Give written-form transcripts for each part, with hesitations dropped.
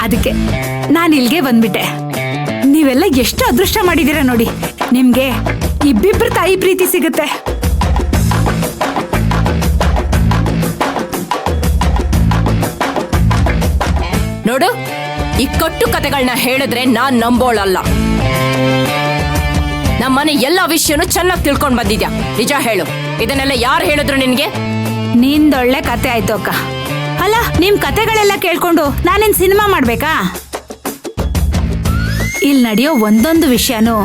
ಅದಕ್ಕೆ ನಾನು ಇಲ್ಲಿಗೆ ಬಂದ್ಬಿಟ್ಟೆ. ನೀವೆಲ್ಲ ಎಷ್ಟು ಅದೃಷ್ಟ ಮಾಡಿದ್ದೀರಾ ನೋಡಿ, ನಿಮ್ಗೆ ಇಬ್ಬಿಬ್ರು ತಾಯಿ ಪ್ರೀತಿ ಸಿಗುತ್ತೆ. ನೋಡು, ಈ ಕಟ್ಟು ಕತೆಗಳನ್ನ ಹೇಳಿದ್ರೆ ನಾನ್ ನಂಬೋಳಲ್ಲ. ನಮ್ಮನೆ ಎಲ್ಲಾ ವಿಷಯನೂ ಚೆನ್ನಾಗಿ ತಿಳ್ಕೊಂಡ್ ಬಂದಿದ್ಯಾ. ನಿಜ ಹೇಳು, ಇದನ್ನೆಲ್ಲ ಯಾರು ಹೇಳಿದ್ರು ನಿನ್ಗೆ? ನಿಂದೊಳ್ಳೆ ಕತೆ ಆಯ್ತು ಅಕ್ಕ. ಅಲ್ಲ, ನಿಮ್ ಕತೆಗಳೆಲ್ಲ ಕೇಳ್ಕೊಂಡು ನಾನೇನ್ ಸಿನಿಮಾ ಮಾಡ್ಬೇಕಾ? ಇಲ್ಲಿ ನಡೆಯೋ ಒಂದೊಂದು ವಿಷಯನೂ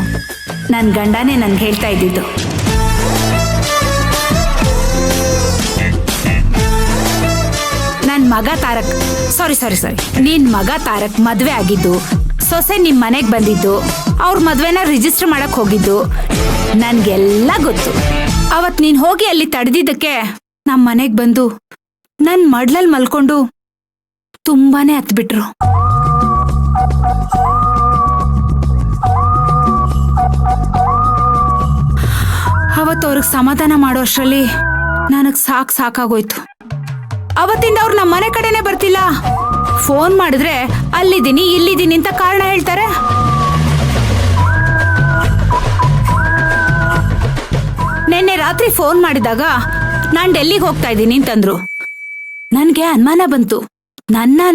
ನನ್ ಗಂಡನೇ ನನ್ಗೆ ಹೇಳ್ತಾ ಇದ್ದಿದ್ದು. ನನ್ ಮಗ ತಾರಕ್ ಸಾರಿ ನಿನ್ ಮಗ ತಾರಕ್ ಮದ್ವೆ ಆಗಿದ್ದು, ಸೊಸೆ ನಿಮ್ ಮನೆಗ್ ಬಂದಿದ್ದು, ಅವ್ರ ಮದ್ವೆನ ರಿಜಿಸ್ಟರ್ ಮಾಡಕ್ ಹೋಗಿದ್ದು ನನ್ಗೆಲ್ಲ ಗೊತ್ತು. ಅವತ್ ನೀನ್ ಹೋಗಿ ಅಲ್ಲಿ ತಡೆದಿದ್ದಕ್ಕೆ ನಮ್ ಮನೆಗ್ ಬಂದು ನನ್ ಮಡ್ಲಲ್ ಮಲ್ಕೊಂಡು ತುಂಬಾನೇ ಹತ್ಬಿಟ್ರು. ಅವತ್ತು ಅವ್ರಿಗೆ ಸಮಾಧಾನ ಮಾಡೋ ಅಷ್ಟ್ರಲ್ಲಿ ನನಗ್ ಸಾಕಾಗೋಯ್ತು. ಅವತ್ತಿಂದ ಅವ್ರು ನಮ್ಮ ಮನೆ ಕಡೆನೆ ಬರ್ತಿಲ್ಲ. ಫೋನ್ ಮಾಡಿದ್ರೆ ಅಲ್ಲಿದ್ದೀನಿ ಇಲ್ಲಿದ್ದೀನಿ ಅಂತ ಕಾರಣ ಹೇಳ್ತಾರೆ. ನಿನ್ನೆ ರಾತ್ರಿ ಫೋನ್ ಮಾಡಿದಾಗ ನಾನ್ ಡೆಲ್ಲಿಗೆ ಹೋಗ್ತಾ ಇದ್ದೀನಿ ಅಂತಂದ್ರು. ನನ್ಗೆ ಅನುಮಾನ ಬಂತು,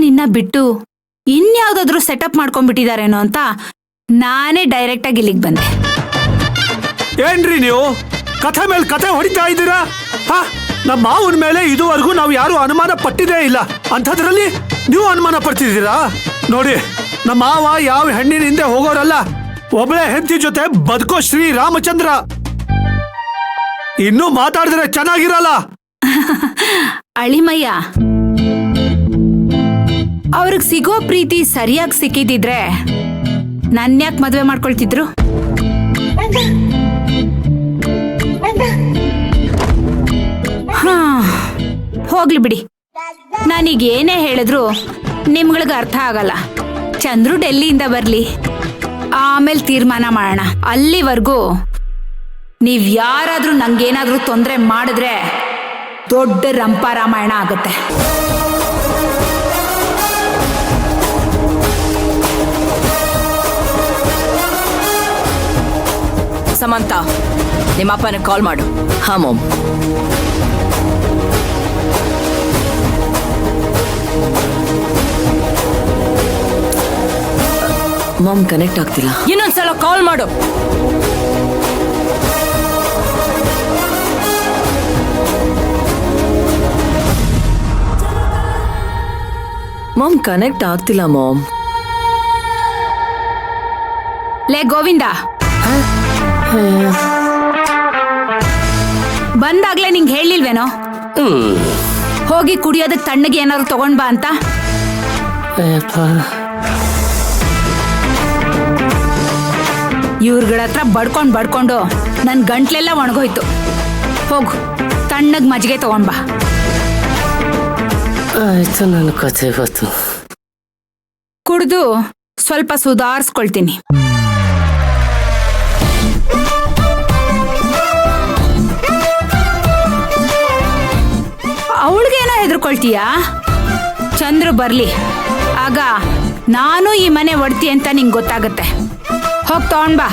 ನಿನ್ನ ಬಿಟ್ಟು ಇನ್ಯಾವ್ದಾದ್ರು ಸೆಟಪ್ ಮಾಡ್ಕೊಂಡ್ಬಿಟ್ಟಿದಾರೇನೋ ಅಂತ ನಾನೇ ಡೈರೆಕ್ಟ್ ಆಗಿ ಇಲ್ಲಿಗೆ ಬಂದೆ. ಏನ್ರಿ ನೀವು ಕಥೆ ಮೇಲೆ ಕಥೆ ಹೊಡಿತಾ ಇದ್ದೀರಾ? ನಮ್ಮ ಮಾವನ ಮೇಲೆ ಇದುವರೆಗೂ ನಾವು ಯಾರು ಅನುಮಾನ ಪಟ್ಟಿದೇ ಇಲ್ಲ, ಅಂಥದ್ರಲ್ಲಿ ನೀವು ಅನುಮಾನ ಪಡ್ತಿದ್ದೀರಾ? ನೋಡಿ, ನಮ್ಮ ಮಾವ ಯಾವ ಹೆಣ್ಣಿನ ಹಿಂದೆ ಹೋಗೋರಲ್ಲ, ಒಬ್ಬಳೆ ಹೆಂಡತಿ ಜೊತೆ ಬದುಕೋ ಶ್ರೀ ರಾಮಚಂದ್ರ. ಇನ್ನೂ ಮಾತಾಡಿದ್ರೆ ಚೆನ್ನಾಗಿರಲ್ಲ. ಅಳಿಮಯ್ಯ, ಅವ್ರಿಗೆ ಸಿಗೋ ಪ್ರೀತಿ ಸರಿಯಾಗಿ ಸಿಕ್ಕಿದಿದ್ರೆ ನನ್ಯಾಕ್ ಮದ್ವೆ ಮಾಡ್ಕೊಳ್ತಿದ್ರು? ಹೋಗ್ಲಿ ಬಿಡಿ, ನಾನೀಗ ಏನೇ ಹೇಳಿದ್ರು ನಿಮ್ಗಳಿಗೆ ಅರ್ಥ ಆಗಲ್ಲ. ಚಂದ್ರು ಡೆಲ್ಲಿಯಿಂದ ಬರ್ಲಿ, ಆಮೇಲೆ ತೀರ್ಮಾನ ಮಾಡೋಣ. ಅಲ್ಲಿವರೆಗೂ ನೀವ್ ಯಾರಾದ್ರೂ ನಂಗೇನಾದ್ರೂ ತೊಂದರೆ ಮಾಡಿದ್ರೆ ದೊಡ್ಡ ರಂಪಾರಾಮಾಯಣ ಆಗುತ್ತೆ. ಸಮಂತ, ನಿಮ್ಮಪ್ಪನ ಕಾಲ್ ಮಾಡು. ಹಾ ಮಾಮ್. ಮಾಮ್ ಕನೆಕ್ಟ್ ಆಗ್ತಿಲ್ಲ. ಇನ್ನೊಂದ್ಸಲ ಕಾಲ್ ಮಾಡು. ಮಾಮ್ ಕನೆಕ್ಟ್ ಆಗ್ತಿಲ್ಲ ಮಾಮ್. ಲೇ ಗೋವಿಂದ, ಬಂದಾಗ್ಲೇ ನಿಂಗೆ ಹೇಳಿಲ್ವೇನೋ ಹೋಗಿ ಕುಡಿಯೋದಕ್ಕೆ ತಣ್ಣಗೆ ಏನಾದ್ರು ತಗೊಂಡ್ ಬಾ ಅಂತ? ಇವ್ರಗಳ ಹತ್ರ ಬಡ್ಕೊಂಡು ನನ್ ಗಂಟ್ಲೆಲ್ಲ ಒಣಗೋಯ್ತು. ಹೋಗು, ತಣ್ಣಗ್ ಮಜ್ಜಿಗೆ ತಗೊಂಡ್ ಬಾ. ಆಯ್ತು, ನನ್ನ ಕಥೆ ಗೊತ್ತು. ಕುಡ್ದು ಸ್ವಲ್ಪ ಸುಧಾರಿಸ್ಕೊಳ್ತೀನಿ. ಅವಳಿಗೇನೋ ಹೆದರ್ಕೊಳ್ತೀಯಾ? ಚಂದ್ರು ಬರ್ಲಿ, ಆಗ ನಾನು ಈ ಮನೆ ಒಡ್ತಿ ಅಂತ ನಿಂಗೆ ಗೊತ್ತಾಗತ್ತೆ. ಹೋಗ್ ತಗೊಂಡ್ ಬಾ.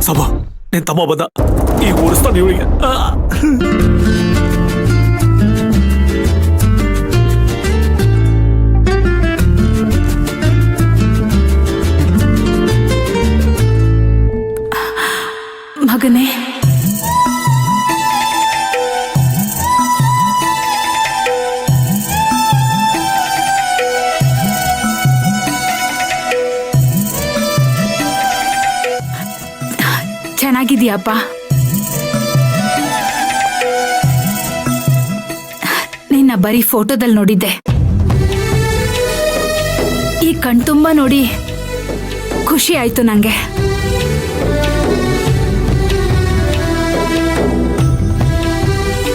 ಸಮ, ನಿನ್ ತಮ್ಮ ಬಂದ, ಈಗ ಓಡಿಸ್ತಾನೆ ಇವಳಿಗೆ. ಮಗನೇ, ಚೆನ್ನಾಗಿದೀಯಪ್ಪ? ನಿನ್ನ ಬರೀ ಫೋಟೋದಲ್ಲಿ ನೋಡಿದ್ದೆ, ಈ ಕಣ್ತುಂಬ ನೋಡಿ ಖುಷಿ ಆಯ್ತು ನಂಗೆ.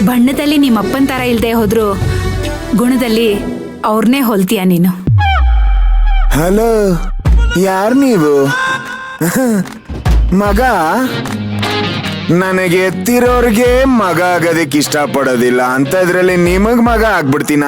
ಬಣ್ಣದಲ್ಲಿ ನಿಮ್ಮಪ್ಪನ ತರ ಇಲ್ದೆ ಹೋದ್ರು ಗುಣದಲ್ಲಿ ಅವ್ರನ್ನೇ ಹೋಲ್ತೀಯ ನೀನು. ಹಲೋ, ಯಾರು ನೀವು? ಮಗ ನನಗೆ ಎತ್ತಿರೋರ್ಗೆ ಮಗ ಆಗೋದಕ್ಕೆ ಇಷ್ಟಪಡೋದಿಲ್ಲ ಅಂತ ಇದ್ರಲ್ಲಿ ನಿಮಗ್ ಮಗ ಆಗ್ಬಿಡ್ತೀನ